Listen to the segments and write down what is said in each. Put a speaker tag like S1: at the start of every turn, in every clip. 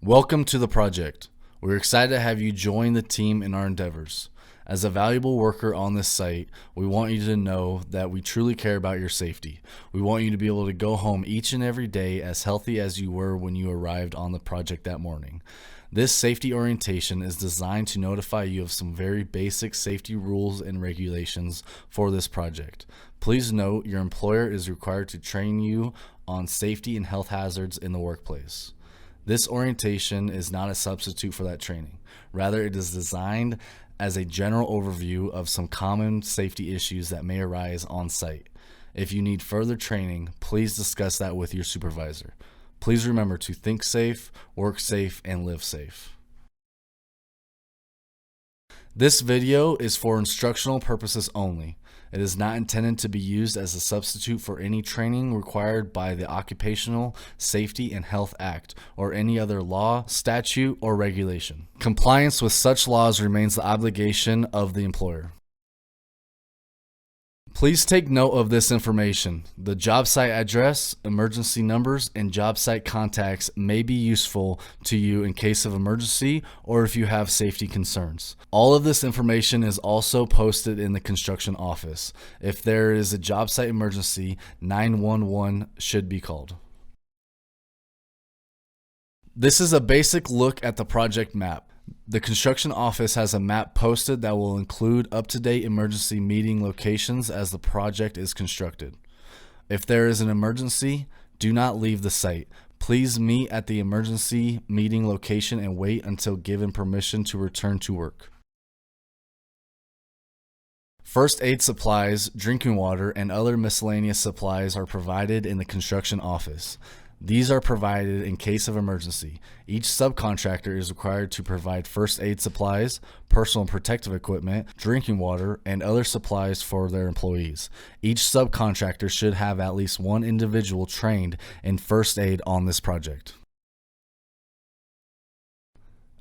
S1: Welcome to the project. We're excited to have you join the team in our endeavors. As a valuable worker on this site, we want you to know that we truly care about your safety. We want you to be able to go home each and every day as healthy as you were when you arrived on the project that morning. This safety orientation is designed to notify you of some very basic safety rules and regulations for this project. Please note your employer is required to train you on safety and health hazards in the workplace. This orientation is not a substitute for that training. Rather, it is designed as a general overview of some common safety issues that may arise on site. If you need further training, please discuss that with your supervisor. Please remember to think safe, work safe, and live safe. This video is for instructional purposes only. It is not intended to be used as a substitute for any training required by the Occupational Safety and Health Act or any other law, statute, or regulation. Compliance with such laws remains the obligation of the employer. Please take note of this information. The job site address, emergency numbers, and job site contacts may be useful to you in case of emergency or if you have safety concerns. All of this information is also posted in the construction office. If there is a job site emergency, 911 should be called. This is a basic look at the project map. The construction office has a map posted that will include up-to-date emergency meeting locations as the project is constructed. If there is an emergency, do not leave the site. Please meet at the emergency meeting location and wait until given permission to return to work. First aid supplies, drinking water, and other miscellaneous supplies are provided in the construction office. These are provided in case of emergency. Each subcontractor is required to provide first aid supplies, personal protective equipment, drinking water, and other supplies for their employees. Each subcontractor should have at least one individual trained in first aid on this project.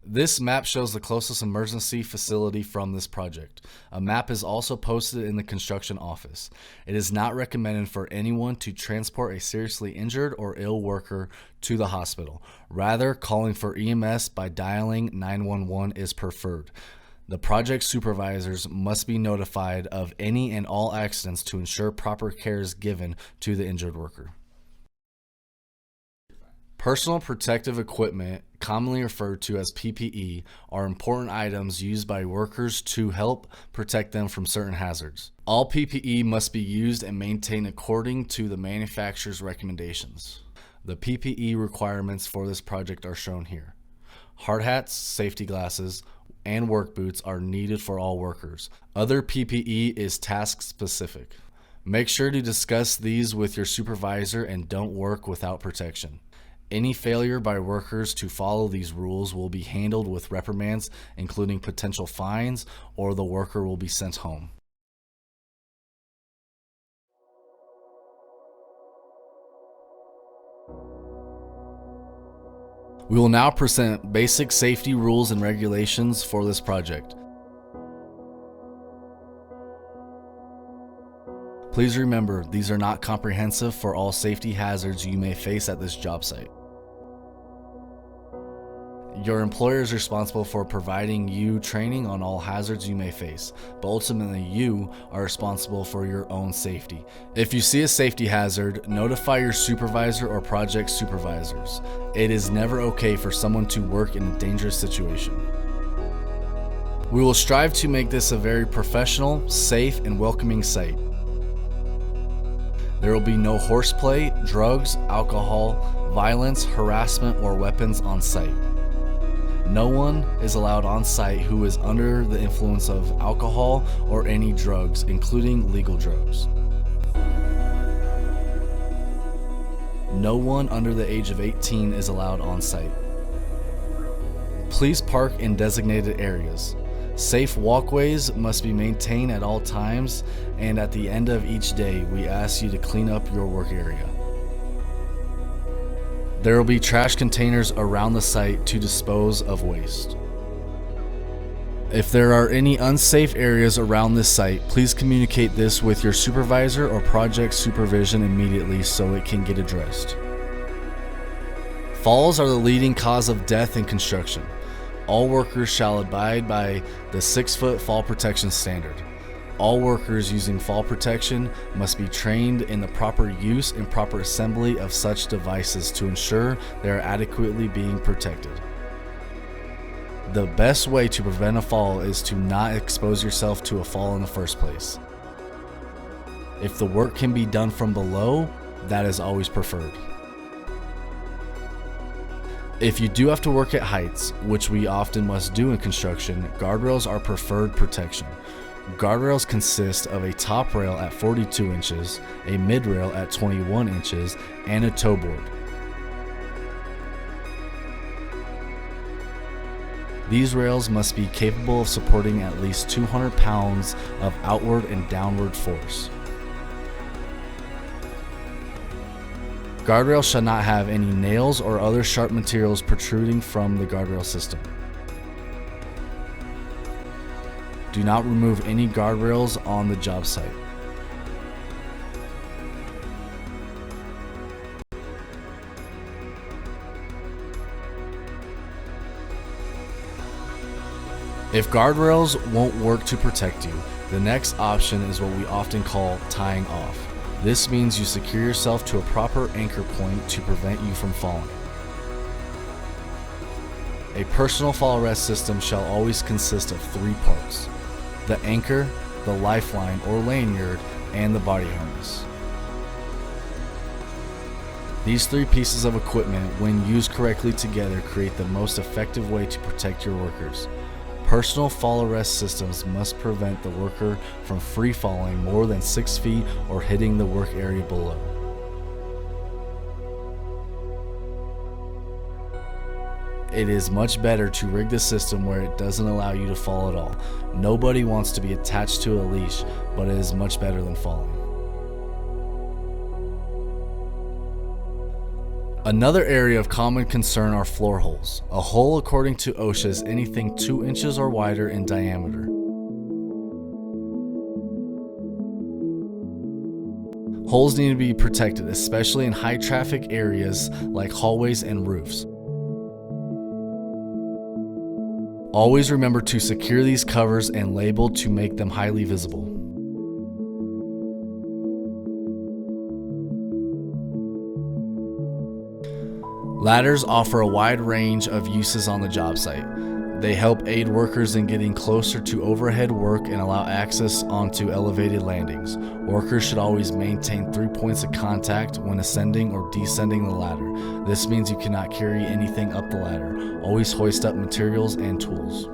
S1: This map shows the closest emergency facility from this project. A map is also posted in the construction office. It is not recommended for anyone to transport a seriously injured or ill worker to the hospital. Rather, calling for EMS by dialing 911 is preferred. The project supervisors must be notified of any and all accidents to ensure proper care is given to the injured worker. Personal protective equipment, commonly referred to as PPE, are important items used by workers to help protect them from certain hazards. All PPE must be used and maintained according to the manufacturer's recommendations. The PPE requirements for this project are shown here. Hard hats, safety glasses, and work boots are needed for all workers. Other PPE is task specific. Make sure to discuss these with your supervisor and don't work without protection. Any failure by workers to follow these rules will be handled with reprimands, including potential fines, or the worker will be sent home. We will now present basic safety rules and regulations for this project. Please remember, these are not comprehensive for all safety hazards you may face at this job site. Your employer is responsible for providing you training on all hazards you may face, but ultimately you are responsible for your own safety. If you see a safety hazard, notify your supervisor or project supervisors. It is never okay for someone to work in a dangerous situation. We will strive to make this a very professional, safe, and welcoming site. There will be no horseplay, drugs, alcohol, violence, harassment, or weapons on site. No one is allowed on site who is under the influence of alcohol or any drugs, including legal drugs. No one under the age of 18 is allowed on site. Please park in designated areas. Safe walkways must be maintained at all times, and at the end of each day, we ask you to clean up your work area. There will be trash containers around the site to dispose of waste. If there are any unsafe areas around this site, please communicate this with your supervisor or project supervision immediately so it can get addressed. Falls are the leading cause of death in construction. All workers shall abide by the 6-foot fall protection standard. All workers using fall protection must be trained in the proper use and proper assembly of such devices to ensure they are adequately being protected. The best way to prevent a fall is to not expose yourself to a fall in the first place. If the work can be done from below, that is always preferred. If you do have to work at heights, which we often must do in construction, guardrails are preferred protection. Guardrails consist of a top rail at 42 inches, a mid rail at 21 inches, and a toe board. These rails must be capable of supporting at least 200 pounds of outward and downward force. Guardrails shall not have any nails or other sharp materials protruding from the guardrail system. Do not remove any guardrails on the job site. If guardrails won't work to protect you, the next option is what we often call tying off. This means you secure yourself to a proper anchor point to prevent you from falling. A personal fall arrest system shall always consist of 3 parts: the anchor, the lifeline or lanyard, and the body harness. These 3 pieces of equipment, when used correctly together, create the most effective way to protect your workers. Personal fall arrest systems must prevent the worker from free falling more than 6 feet or hitting the work area below. It is much better to rig the system where it doesn't allow you to fall at all. Nobody wants to be attached to a leash, but it is much better than falling. Another area of common concern are floor holes. A hole, according to OSHA, is anything 2 inches or wider in diameter. Holes need to be protected, especially in high traffic areas like hallways and roofs. Always remember to secure these covers and label to make them highly visible. Ladders offer a wide range of uses on the job site. They help aid workers in getting closer to overhead work and allow access onto elevated landings. Workers should always maintain 3 points of contact when ascending or descending the ladder. This means you cannot carry anything up the ladder. Always hoist up materials and tools.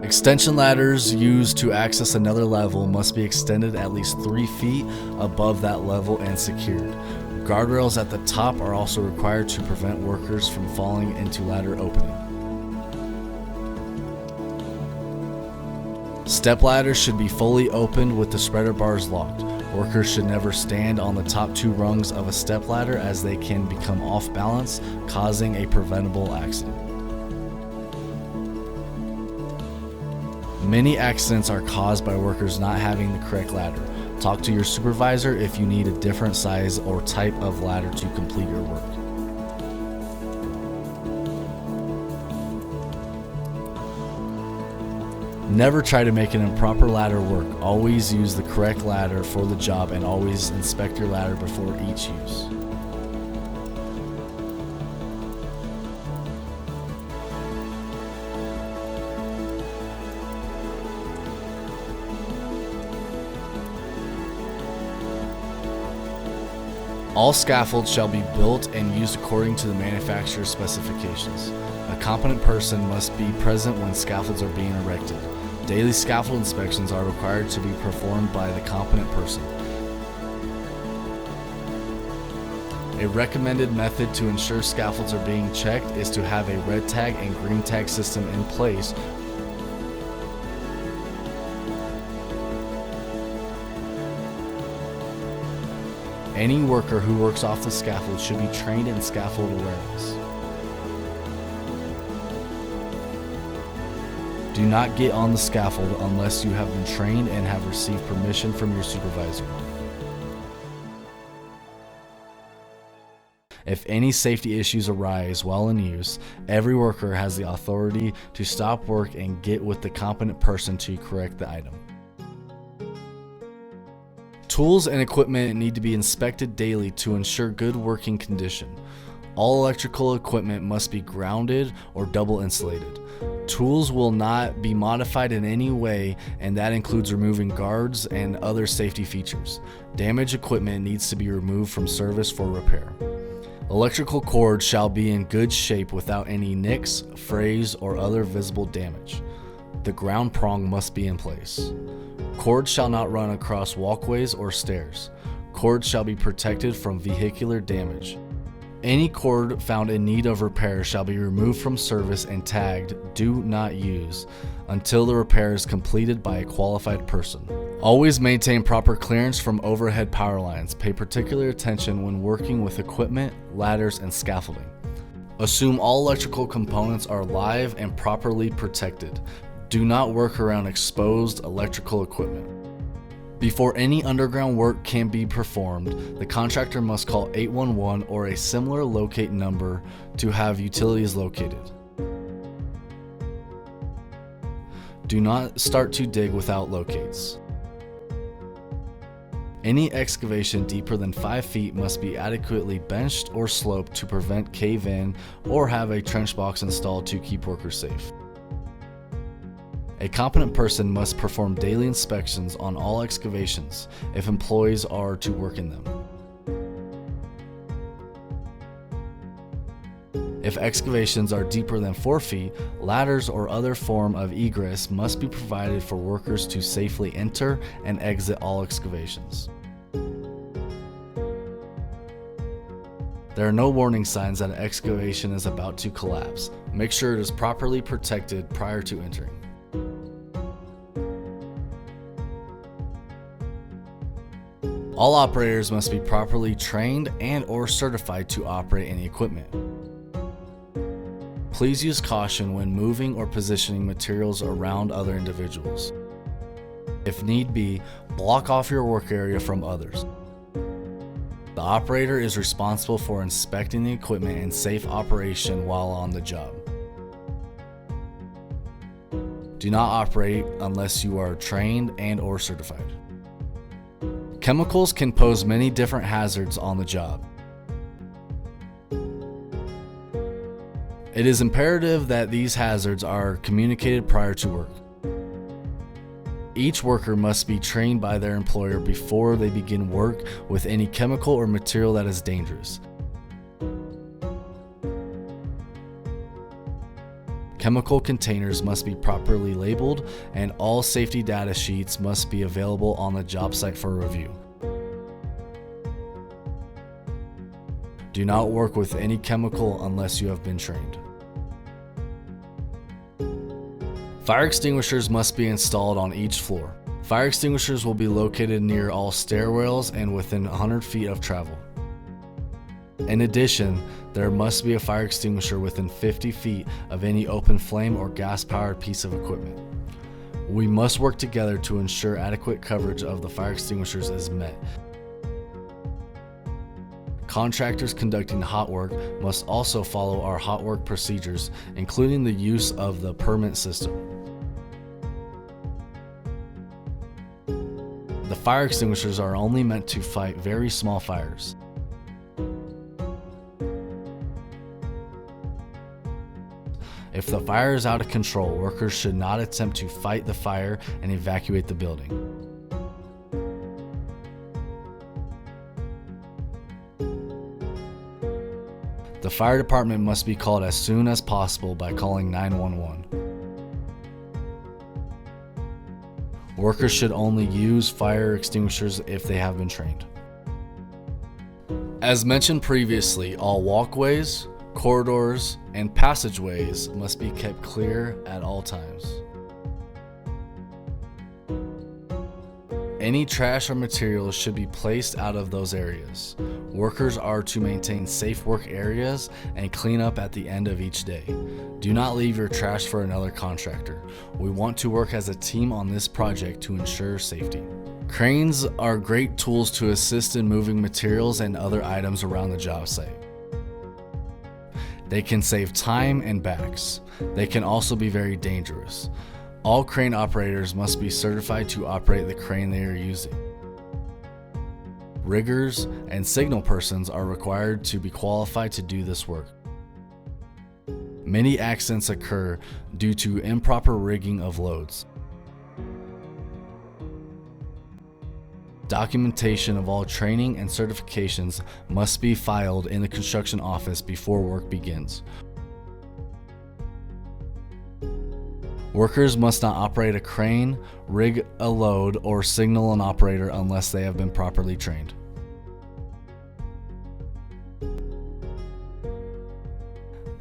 S1: Extension ladders used to access another level must be extended at least 3 feet above that level and secured. Guardrails at the top are also required to prevent workers from falling into ladder opening. Step ladders should be fully opened with the spreader bars locked. Workers should never stand on the top 2 rungs of a step ladder as they can become off balance, causing a preventable accident. Many accidents are caused by workers not having the correct ladder. Talk to your supervisor if you need a different size or type of ladder to complete your work. Never try to make an improper ladder work. Always use the correct ladder for the job and always inspect your ladder before each use. All scaffolds shall be built and used according to the manufacturer's specifications. A competent person must be present when scaffolds are being erected. Daily scaffold inspections are required to be performed by the competent person. A recommended method to ensure scaffolds are being checked is to have a red tag and green tag system in place. Any worker who works off the scaffold should be trained in scaffold awareness. Do not get on the scaffold unless you have been trained and have received permission from your supervisor. If any safety issues arise while in use, every worker has the authority to stop work and get with the competent person to correct the item. Tools and equipment need to be inspected daily to ensure good working condition. All electrical equipment must be grounded or double insulated. Tools will not be modified in any way, and that includes removing guards and other safety features. Damaged equipment needs to be removed from service for repair. Electrical cord shall be in good shape without any nicks, frays, or other visible damage. The ground prong must be in place. Cords shall not run across walkways or stairs. Cords shall be protected from vehicular damage. Any cord found in need of repair shall be removed from service and tagged "Do Not Use" until the repair is completed by a qualified person. Always maintain proper clearance from overhead power lines. Pay particular attention when working with equipment, ladders, and scaffolding. Assume all electrical components are live and properly protected. Do not work around exposed electrical equipment. Before any underground work can be performed, the contractor must call 811 or a similar locate number to have utilities located. Do not start to dig without locates. Any excavation deeper than 5 feet must be adequately benched or sloped to prevent cave-in, or have a trench box installed to keep workers safe. A competent person must perform daily inspections on all excavations if employees are to work in them. If excavations are deeper than 4 feet, ladders or other form of egress must be provided for workers to safely enter and exit all excavations. There are no warning signs that an excavation is about to collapse. Make sure it is properly protected prior to entering. All operators must be properly trained and or certified to operate any equipment. Please use caution when moving or positioning materials around other individuals. If need be, block off your work area from others. The operator is responsible for inspecting the equipment and safe operation while on the job. Do not operate unless you are trained and or certified. Chemicals can pose many different hazards on the job. It is imperative that these hazards are communicated prior to work. Each worker must be trained by their employer before they begin work with any chemical or material that is dangerous. Chemical containers must be properly labeled, and all safety data sheets must be available on the job site for review. Do not work with any chemical unless you have been trained. Fire extinguishers must be installed on each floor. Fire extinguishers will be located near all stairwells and within 100 feet of travel. In addition, there must be a fire extinguisher within 50 feet of any open flame or gas-powered piece of equipment. We must work together to ensure adequate coverage of the fire extinguishers is met. Contractors conducting hot work must also follow our hot work procedures, including the use of the permit system. The fire extinguishers are only meant to fight very small fires. If the fire is out of control, workers should not attempt to fight the fire and evacuate the building. The fire department must be called as soon as possible by calling 911. Workers should only use fire extinguishers if they have been trained. As mentioned previously, all walkways, corridors, and passageways must be kept clear at all times. Any trash or materials should be placed out of those areas. Workers are to maintain safe work areas and clean up at the end of each day. Do not leave your trash for another contractor. We want to work as a team on this project to ensure safety. Cranes are great tools to assist in moving materials and other items around the job site. They can save time and backs. They can also be very dangerous. All crane operators must be certified to operate the crane they are using. Riggers and signal persons are required to be qualified to do this work. Many accidents occur due to improper rigging of loads. Documentation of all training and certifications must be filed in the construction office before work begins. Workers must not operate a crane, rig a load, or signal an operator unless they have been properly trained.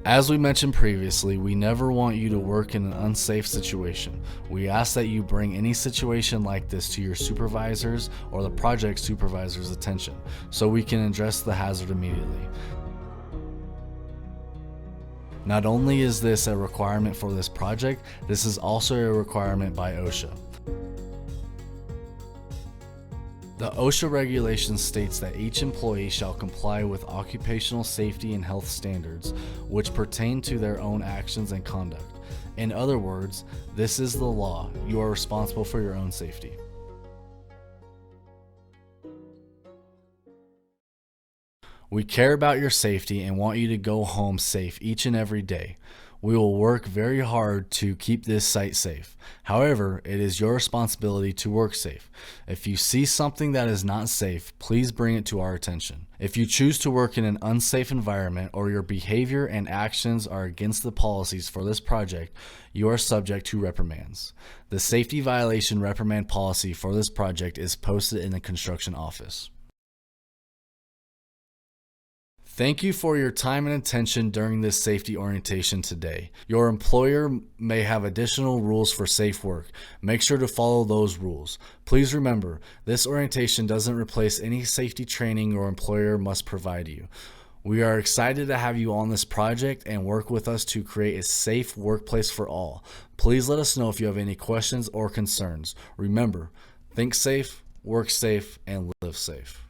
S1: As we mentioned previously, we never want you to work in an unsafe situation. We ask that you bring any situation like this to your supervisors or the project supervisor's attention so we can address the hazard immediately. Not only is this a requirement for this project, this is also a requirement by OSHA. The OSHA regulation states that each employee shall comply with occupational safety and health standards, which pertain to their own actions and conduct. In other words, this is the law. You are responsible for your own safety. We care about your safety and want you to go home safe each and every day. We will work very hard to keep this site safe. However, it is your responsibility to work safe. If you see something that is not safe, please bring it to our attention. If you choose to work in an unsafe environment or your behavior and actions are against the policies for this project, you are subject to reprimands. The safety violation reprimand policy for this project is posted in the construction office. Thank you for your time and attention during this safety orientation today. Your employer may have additional rules for safe work. Make sure to follow those rules. Please remember, this orientation doesn't replace any safety training your employer must provide you. We are excited to have you on this project and work with us to create a safe workplace for all. Please let us know if you have any questions or concerns. Remember, think safe, work safe, and live safe.